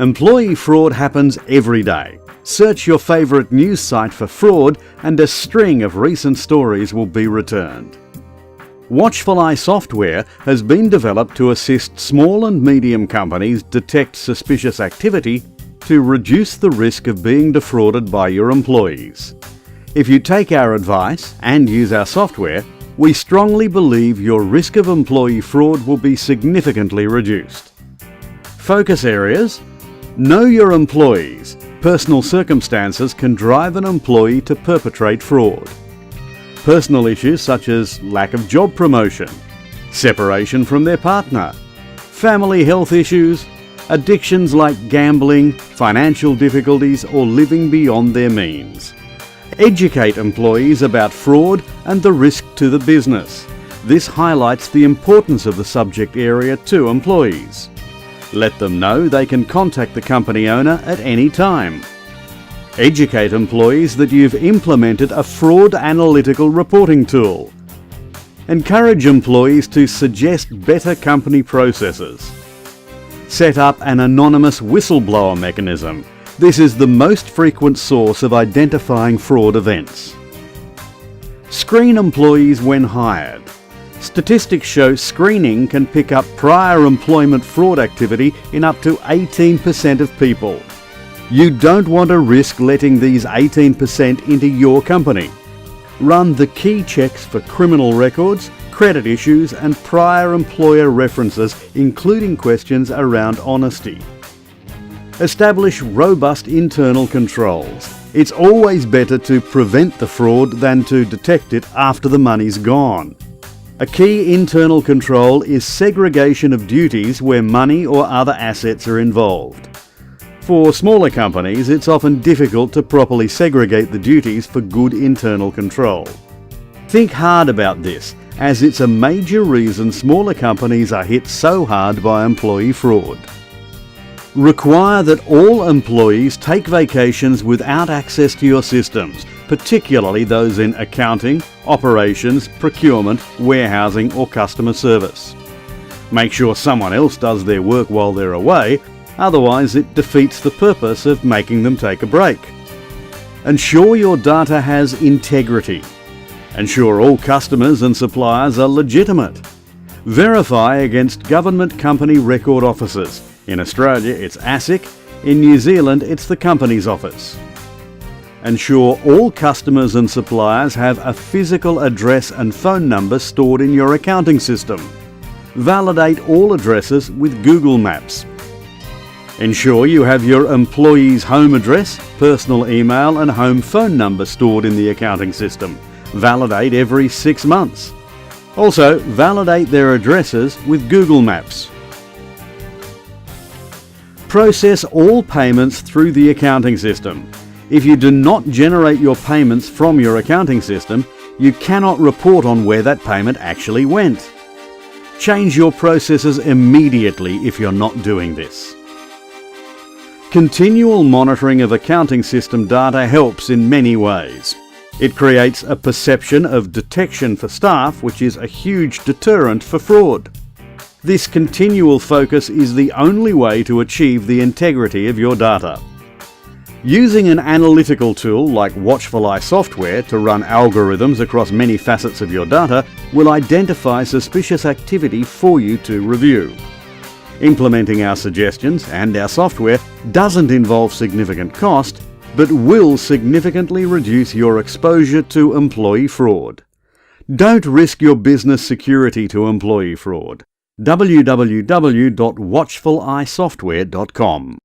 Employee fraud happens every day. Search your favourite news site for fraud and a string of recent stories will be returned. Watchful Eye software has been developed to assist small and medium companies detect suspicious activity to reduce the risk of being defrauded by your employees. If you take our advice and use our software, we strongly believe your risk of employee fraud will be significantly reduced. Focus areas: know your employees. Personal circumstances can drive an employee to perpetrate fraud. Personal issues such as lack of job promotion, separation from their partner, family health issues, addictions like gambling, financial difficulties, or living beyond their means. Educate employees about fraud and the risk to the business. This highlights the importance of the subject area to employees. Let them know they can contact the company owner at any time. Educate employees that you've implemented a fraud analytical reporting tool. Encourage employees to suggest better company processes. Set up an anonymous whistleblower mechanism. This is the most frequent source of identifying fraud events. Screen employees when hired. Statistics show screening can pick up prior employment fraud activity in up to 18% of people. You don't want to risk letting these 18% into your company. Run the key checks for criminal records, credit issues, and prior employer references, including questions around honesty. Establish robust internal controls. It's always better to prevent the fraud than to detect it after the money's gone. A key internal control is segregation of duties where money or other assets are involved. For smaller companies, it's often difficult to properly segregate the duties for good internal control. Think hard about this, as it's a major reason smaller companies are hit so hard by employee fraud. Require that all employees take vacations without access to your systems, particularly those in accounting, operations, procurement, warehousing, or customer service. Make sure someone else does their work while they're away, otherwise it defeats the purpose of making them take a break. Ensure your data has integrity. Ensure all customers and suppliers are legitimate. Verify against government company record officers. In Australia, it's ASIC. In New Zealand, it's the Companies Office. Ensure all customers and suppliers have a physical address and phone number stored in your accounting system. Validate all addresses with Google Maps. Ensure you have your employee's home address, personal email, and home phone number stored in the accounting system. Validate every 6 months. Also, validate their addresses with Google Maps. Process all payments through the accounting system. If you do not generate your payments from your accounting system, you cannot report on where that payment actually went. Change your processes immediately if you're not doing this. Continual monitoring of accounting system data helps in many ways. It creates a perception of detection for staff, which is a huge deterrent for fraud. This continual focus is the only way to achieve the integrity of your data. Using an analytical tool like Watchful Eye software to run algorithms across many facets of your data will identify suspicious activity for you to review. Implementing our suggestions and our software doesn't involve significant cost, but will significantly reduce your exposure to employee fraud. Don't risk your business security to employee fraud. www.watchfuleyesoftware.com